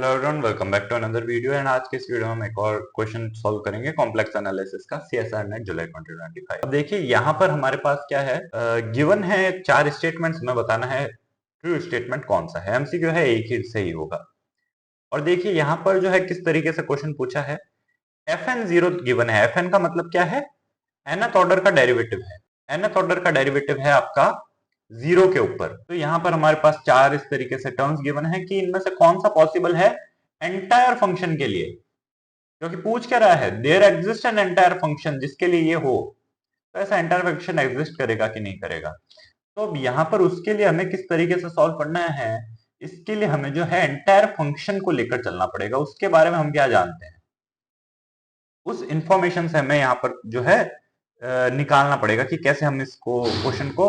Hello everyone, welcome back to another video. And आज के इस वीडियो में हम एक और क्वेश्चन सॉल्व करेंगे कॉम्प्लेक्स एनालिसिस का सीएसआर नेट जुलाई 2025। अब देखिए यहाँ पर हमारे पास क्या है, गिवन है चार स्टेटमेंट्स में बताना है ट्रू स्टेटमेंट कौन सा है। एमसीक्यू है, एक ही सही होगा। और देखिए यहाँ पर जो है किस तरीके से क्वेश्चन पूछा है। एफ एन जीरो गिवन है। एफ एन का मतलब क्या है, nth ऑर्डर का डेरिवेटिव है। nth ऑर्डर का डेरिवेटिव है आपका जीरो के ऊपर। तो यहां पर हमारे पास चार इस तरीके से टर्म्स गिवन है कि इनमें से कौन सा पॉसिबल है एंटायर फंक्शन के लिए। क्योंकि पूछ क्या रहा है, there exist an entire function, जिसके लिए ये हो तो ऐसा एंटायर फंक्शन एग्जिस्ट करेगा कि नहीं करेगा। तो अब यहां पर उसके लिए हमें किस तरीके से सॉल्व करना है, इसके लिए हमें जो है एंटायर फंक्शन को लेकर चलना पड़ेगा। उसके बारे में हम क्या जानते हैं, उस इंफॉर्मेशन से हमें यहाँ पर जो है निकालना पड़ेगा कि कैसे हम इसको क्वेश्चन को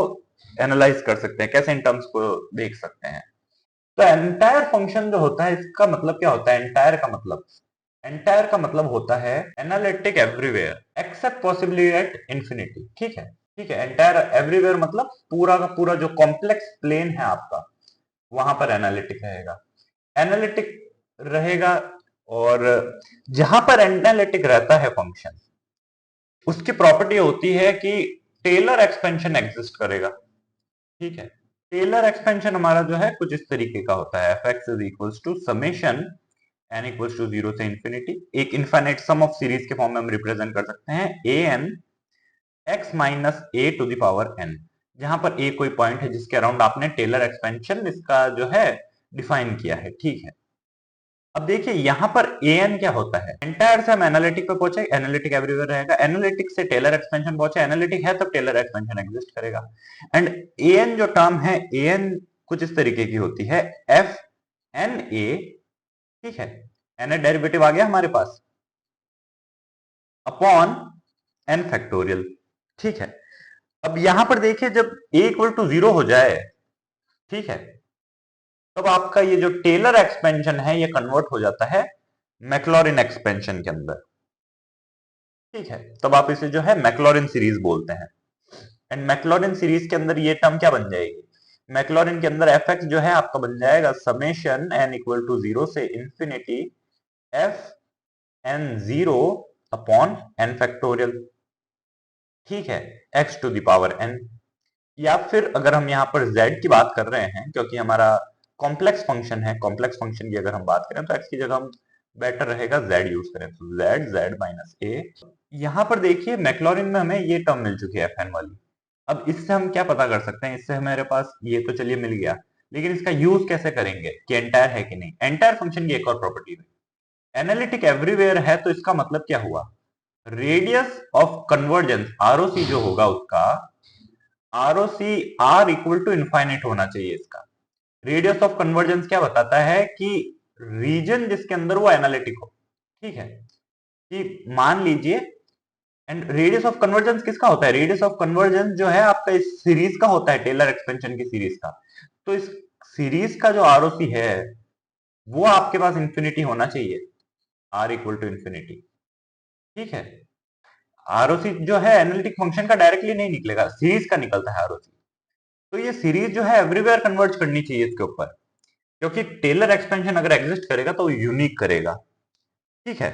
एनालाइज कर सकते हैं, कैसे इन टर्म्स को देख सकते हैं। तो एंटायर फंक्शन जो होता है, इसका मतलब क्या होता है। एंटायर का मतलब होता है analytic everywhere except possibly at infinity. ठीक है, ठीक है। एंटायर एवरीवेयर मतलब पूरा का पूरा जो कॉम्प्लेक्स प्लेन है आपका, वहां पर एनालिटिक रहेगा। एनालिटिक रहेगा। और जहां पर एनालिटिक रहता है फंक्शन, उसकी प्रॉपर्टी होती है कि टेलर एक्सपेंशन एग्जिस्ट करेगा। ठीक है, टेलर एक्सपेंशन हमारा जो है कुछ इस तरीके का होता है, F X is equals to summation N equals to zero से इंफिनिटी। एक इनफाइनाइट सम ऑफ सीरीज के फॉर्म में हम रिप्रेजेंट कर सकते हैं A N X minus A to the power N, जहां पर ए कोई पॉइंट है जिसके अराउंड आपने टेलर एक्सपेंशन इसका जो है डिफाइन किया है। ठीक है, अब देखिए यहां पर an क्या होता है। एंटायर से हम एनालिटिक पे पहुंचे, एनालिटिक एवरीवेयर रहेगा। एनालिटिक से टेलर एक्सपेंशन पहुंचे, एनालिटिक है तब टेलर एक्सपेंशन एग्जिस्ट करेगा। एंड an जो टर्म है, an कुछ इस तरीके की होती है, एफ एन ए। ठीक है, एन डेरिवेटिव आ गया हमारे पास अपॉन एन फैक्टोरियल। ठीक है, अब यहां पर देखिए जब a इक्वल टू जीरो हो जाए, ठीक है, तब आपका ये जो टेलर एक्सपेंशन है ये कन्वर्ट हो जाता है मैक्लॉरिन एक्सपेंशन के अंदर। ठीक है, तब आप इसे जो है मैक्लॉरिन सीरीज बोलते हैं। एंड मैक्लॉरिन सीरीज के अंदर ये टर्म क्या बन जाएगी, मैक्लॉरिन के अंदर एफ एक्स जो है आपका बन जाएगा summation N equal to zero से infinity F N zero upon N factorial. ठीक है, X to the power N. या फिर अगर हम यहाँ पर z की बात कर रहे हैं, क्योंकि हमारा कॉम्प्लेक्स फंक्शन है, कॉम्प्लेक्स फंक्शन की अगर हम बात करें तो x की जगह हम बेटर रहेगा z यूज करें, तो z माइनस a। यहाँ पर देखिए मैक्लॉरिन में हमें ये टर्म मिल चुकी है fn वाली। अब इससे हम क्या पता कर सकते हैं, इससे हमारे पास ये तो चलिए मिल गया, लेकिन इसका यूज कैसे करेंगे कि एंटायर है कि नहीं। एंटायर फंक्शन की एक और प्रॉपर्टी है, एनालिटिक एवरीवेयर है, तो इसका मतलब क्या हुआ, रेडियस ऑफ कन्वर्जेंस आरओसी जो होगा उसका ROC R equal to infinite होना चाहिए। इसका रेडियस ऑफ कन्वर्जेंस क्या बताता है कि रीजन जिसके अंदर वो एनालिटिक हो। ठीक है, कि मान लीजिए, एंड रेडियस ऑफ कन्वर्जेंस किसका होता है, रेडियस ऑफ कन्वर्जेंस जो है आपका इस सीरीज का होता है, टेलर एक्सपेंशन की सीरीज का। तो इस सीरीज का जो आरओसी है वो आपके पास इंफिनिटी होना चाहिए, आर इक्वल टू इंफिनिटी। ठीक है, आरओसी जो है एनालिटिक फंक्शन का डायरेक्टली नहीं निकलेगा, सीरीज का निकलता है आरओसी। तो ये सीरीज जो है एवरीवेयर कन्वर्ज करनी चाहिए इसके ऊपर, क्योंकि टेलर एक्सपेंशन अगर एग्जिस्ट करेगा तो यूनिक करेगा। ठीक है,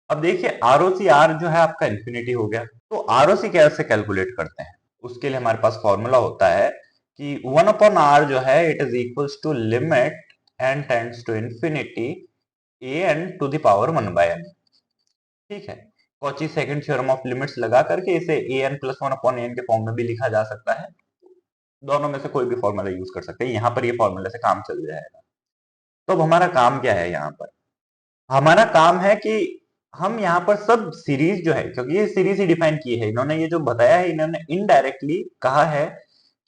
अब देखिए आरओसी आर जो है आपका इंफिनिटी हो गया। तो आरओसी कैसे कैलकुलेट करते हैं, उसके लिए हमारे पास फॉर्मूला होता है कि वन अपॉन आर जो है it is equals to limit N tends to infinity A N to the power one by N. ठीक है, Cauchy second theorem of limits लगा करके इसे A N plus one upon N के form में भी लिखा जा सकता है। दोनों में से कोई भी फॉर्मूला यूज कर सकते हैं, यहां पर ये फॉर्मूले से काम चल जाएगा। तो अब हमारा काम क्या है, यहाँ पर हमारा काम है कि हम यहाँ पर सब सीरीज जो है, क्योंकि ये सीरीज ही डिफाइन की है इन्होंने, ये जो बताया है इन्होंने इनडायरेक्टली कहा है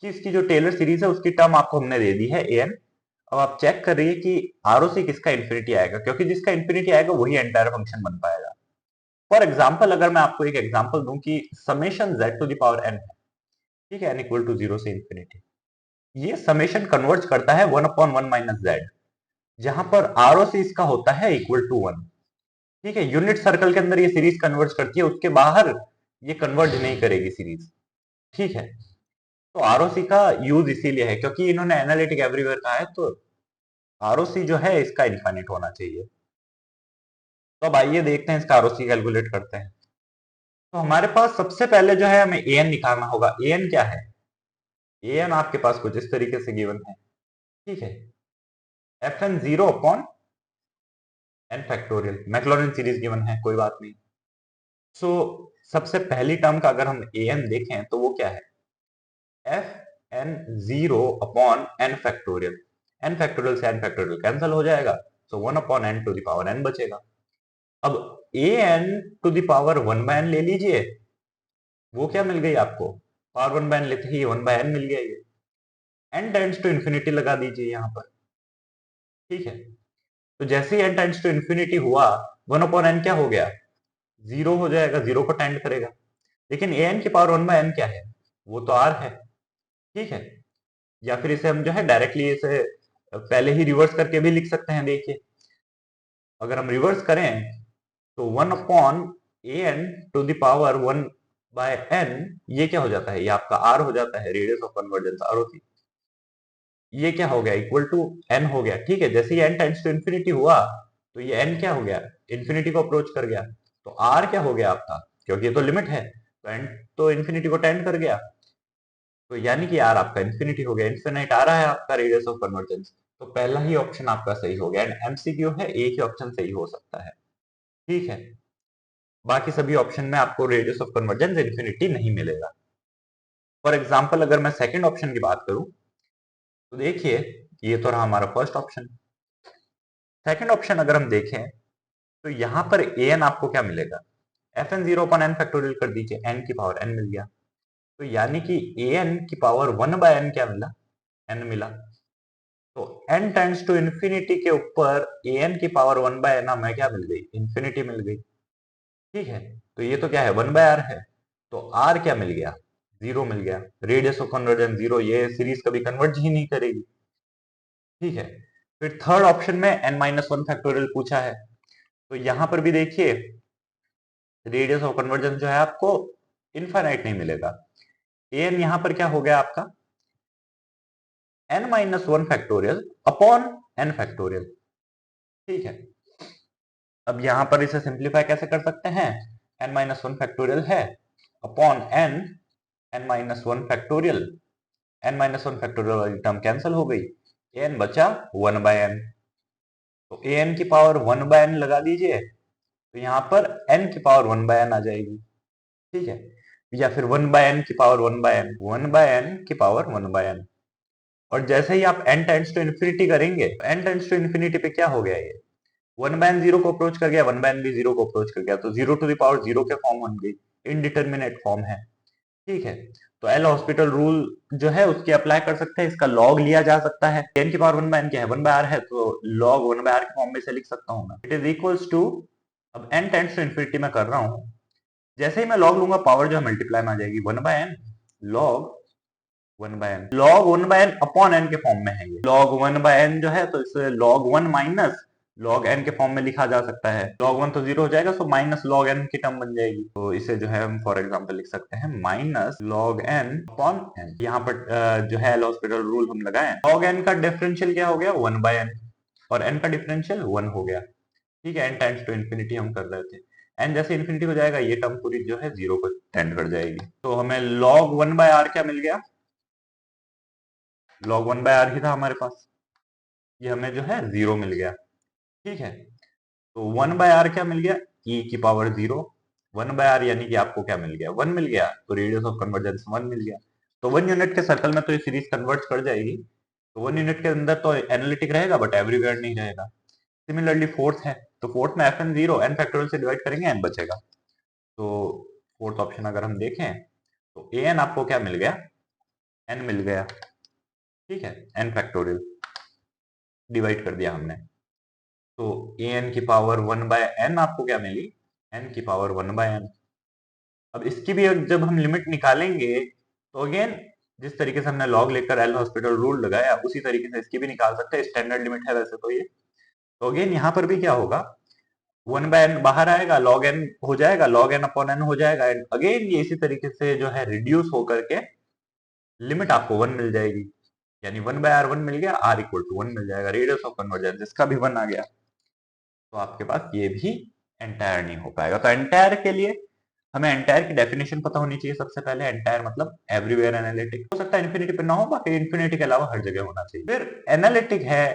कि इसकी जो टेलर सीरीज है उसकी टर्म आपको हमने दे दी है एन। अब आप चेक कर रही है कि आरओसी किसका इन्फिनिटी आएगा, क्योंकि जिसका इन्फिनिटी आएगा वही एंटायर फंक्शन बन पाएगा। फॉर एग्जाम्पल अगर मैं आपको एक एग्जाम्पल दूं कि summation Z to the power N है, ठीक है, एन इक्वल टू जीरो से इंफिनिटी, ये समेशन कन्वर्ज करता है one upon one minus Z, जहां पर आरओसी इसका होता है इक्वल टू वन। ठीक है, यूनिट सर्कल के अंदर ये सीरीज कन्वर्ज करती है, उसके बाहर ये कन्वर्ज नहीं करेगी सीरीज। ठीक है, तो आरओसी का यूज इसीलिए है क्योंकि इन्होंने एनालिटिक एवरीवेयर कहा है, तो आरओसी जो है इसका इनफाइनाइट होना चाहिए। तो अब आइए देखते हैं इसका आरओसी कैलकुलेट करते हैं। तो हमारे पास सबसे पहले जो है हमें एन निकालना होगा। एन क्या है? एन आपके पास कुछ इस तरीके से गिवन है, ठीक है। F N zero upon N factorial, Maclaurin series given है, कोई बात नहीं। सो सबसे पहली टर्म का अगर हम एन देखें तो वो क्या है? F N zero upon N factorial. N factorial से एन फैक्टोरियल कैंसिल हो जाएगा, so one upon N to the power N बचेगा। अब A N to the power one by N ले लीजिए, वो क्या मिल गई आपको? पावर वन बाय एन लेते ही वन बाय एन मिल गया ये। एन टेंड्स टू इन्फिनिटी लगा दीजिए यहाँ पर, ठीक है। तो जैसे ही एन टेंड्स टू इन्फिनिटी हुआ, वन अपॉन एन क्या हो गया? जीरो हो जाएगा, जीरो को टेंड करेगा। लेकिन ए एन की पावर वन बाय एन क्या है? वो तो आर है, ठीक है। या फिर इसे हम जो है डायरेक्टली इसे पहले ही रिवर्स करके भी लिख सकते हैं। देखिए, अगर हम रिवर्स करें तो one upon A N to the power one by N, ये क्या हो जाता है? ये आपका आर हो जाता है, रेडियस ऑफ कन्वर्जेंस आर होती। ये क्या हो गया? इक्वल टू एन हो गया, ठीक है। जैसे ही एन टेंड्स टू इन्फिनिटी हुआ तो ये एन क्या हो गया? इन्फिनिटी को अप्रोच कर गया। तो आर क्या हो गया आपका? क्योंकि ये तो लिमिट है, तो एन तो इन्फिनिटी को टेंड कर गया, तो यानी कि आर आपका इन्फिनिटी हो गया। इन्फिनिट आ रहा है आपका रेडियस ऑफ कन्वर्जेंस। तो पहला ही ऑप्शन आपका सही हो गया। एंड एमसीक्यू है, एक ही ऑप्शन सही हो सकता है, ठीक है। बाकी सभी ऑप्शन में आपको रेडियस ऑफ कन्वर्जेंस इन्फिनिटी नहीं मिलेगा। फॉर एग्जाम्पल अगर मैं सेकंड ऑप्शन की बात करूं तो देखिए, ये तो रहा हमारा फर्स्ट ऑप्शन। सेकंड ऑप्शन अगर हम देखें तो यहां पर ए एन आपको क्या मिलेगा? F N zero upon N factorial कर दीजिए, एन की पावर एन मिल गया। तो यानी कि ए एन की पावर वन बाय एन क्या मिला? एन मिला। तो एन टेंड्स टू इन्फिनिटी के ऊपर ए एन की पावर वन बाय एन हमें क्या मिल गई? इन्फिनिटी मिल गई, ठीक है। तो ये तो क्या है? वन बाय आर है। तो आर क्या मिल गया? जीरो मिल गया। रेडियस ऑफ कन्वर्जेंस जीरो, ये सीरीज कभी कन्वर्ज ही नहीं करेगी, ठीक है। फिर थर्ड ऑप्शन में एन माइनस वन फैक्टोरियल पूछा है, तो यहां पर भी देखिए रेडियस ऑफ कन्वर्जेंस जो है आपको इनफाइनाइट नहीं मिलेगा। एन यहां पर क्या हो गया आपका? N minus one factorial upon N factorial, ठीक है। अब यहां पर इसे सिंप्लीफाई कैसे कर सकते हैं? एन माइनस वन फैक्टोरियल है upon N, N minus one factorial, N minus one factorial वाली टर्म कैंसिल हो गई, एन बचा वन बाय एन। तो ए एन की पावर वन बाय एन लगा दीजिए, तो यहाँ पर एन की पावर वन बाय एन आ जाएगी, ठीक है। या फिर वन बाय एन की power one by N, one by N की पावर वन बाय एन। और जैसे ही आप एन टेंड्स टू इन्फिनिटी करेंगे, एन टेंड्स टू इन्फिनिटी पे क्या हो गया? ये वन बाय एन जीरो को अप्रोच कर गया, वन बाय एन भी जीरो को अप्रोच कर गया, तो zero to the power zero के फॉर्म बन गई, इनडिटर्मिनेट फॉर्म है, ठीक है। तो एल हॉस्पिटल रूल जो है उसके अप्लाई कर सकते हैं, इसका लॉग लिया जा सकता है। एन की पावर वन बाय एन क्या है? वन बाय आर है, तो लॉग वन बाय आर के फॉर्म में से लिख सकता हूं मैं। इट इज इक्वल्स टू, अब एन टेंड्स टू इन्फिनिटी में कर रहा हूं, जैसे ही मैं लॉग लूंगा पावर जो है मल्टीप्लाई में आ जाएगी, one by n log one by n, log one by n upon N के फॉर्म में है ये। लॉग वन बाय एन जो है तो इसे log one minus log n के फॉर्म में लिखा जा सकता है। लॉग वन तो जीरो हो जाएगा, सो माइनस लॉग एन की टर्म बन जाएगी। तो इसे जो है हम फॉर एग्जांपल लिख सकते हैं minus log n upon n. यहाँ पर जो है एल हॉस्पिटल रूल हम लगाए, लॉग एन का डिफरेंशियल क्या हो गया? वन बाय एन, और एन का डिफरेंशियल वन हो गया, ठीक है। एन टेंड्स टू इन्फिनिटी हम कर रहे थे, एन जैसे इन्फिनिटी हो जाएगा ये टर्म पूरी जो है जीरो को टेंड कर जाएगी। तो हमें लॉग वन बाय आर क्या मिल गया? लॉग वन बाय आर ही था हमारे पास, ये हमें जो है जीरो मिल गया, ठीक है। तो वन बाय आर क्या मिल गया? ई की power zero. One by r यानी कि आपको क्या मिल गया? वन मिल गया, तो रेडियस ऑफ कन्वर्जेंस वन मिल गया। तो वन यूनिट के सर्कल में तो ये सीरीज कन्वर्ट कर जाएगी, तो वन यूनिट के अंदर तो एनालिटिक रहेगा बट एवरीवेयर नहीं रहेगा। सिमिलरली फोर्थ है, तो फोर्थ में f N zero n factorial से डिवाइड करेंगे, एन बचेगा। तो फोर्थ ऑप्शन अगर हम देखें तो ए एन आपको क्या मिल गया? एन मिल गया, ठीक है। एन फैक्टोरियल डिवाइड कर दिया हमने, तो ए एन की पावर वन बाय एन आपको क्या मिली? एन की पावर वन बाय एन। अब इसकी भी जब हम लिमिट निकालेंगे तो अगेन जिस तरीके से हमने लॉग लेकर एल हॉस्पिटल रूल लगाया उसी तरीके से इसकी भी निकाल सकते हैं, स्टैंडर्ड लिमिट है वैसे तो ये। तो अगेन यहाँ पर भी क्या होगा? वन बाय एन बाहर आएगा, लॉग एन हो जाएगा, लॉग एन अपॉन एन हो जाएगा, एंड अगेन ये इसी तरीके से जो है रिड्यूस होकर के लिमिट आपको वन मिल जाएगी। यानी 1/r1 मिल गया, r इक्वल टू 1 मिल जाएगा। रेडियस ऑफ कन्वर्जेंस इसका भी 1 आ गया, तो आपके पास ये भी एंटायर नहीं हो पाएगा। तो एंटायर के लिए हमें एंटायर की डेफिनेशन पता होनी चाहिए सबसे पहले। एंटायर मतलब एवरीवेयर एनालिटिक। हो सकता है इन्फिनिटी पे ना हो, बाकी इन्फिनिटी के अलावा हर जगह होना चाहिए। फिर एनालिटिक है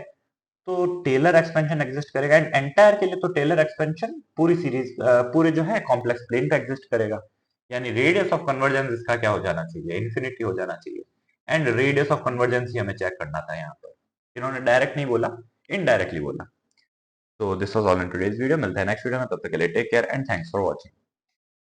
तो टेलर एक्सपेंशन एग्जिस्ट करेगा, एंड एंटायर के लिए तो टेलर एक्सपेंशन पूरी सीरीज पूरे जो है कॉम्प्लेक्स प्लेन का एग्जिस्ट करेगा। यानी रेडियस ऑफ कन्वर्जेंस इसका क्या हो जाना चाहिए, इन्फिनिटी हो जाना चाहिए। एंड रेडियस ऑफ कन्वर्जेंस ही हमें चेक करना था यहाँ पर। इन्होंने डायरेक्ट नहीं बोला, इनडायरेक्टली बोला। तो this was all in today's video. मिलते हैं नेक्स्ट वीडियो में, तब तक के लिए take care and thanks for watching.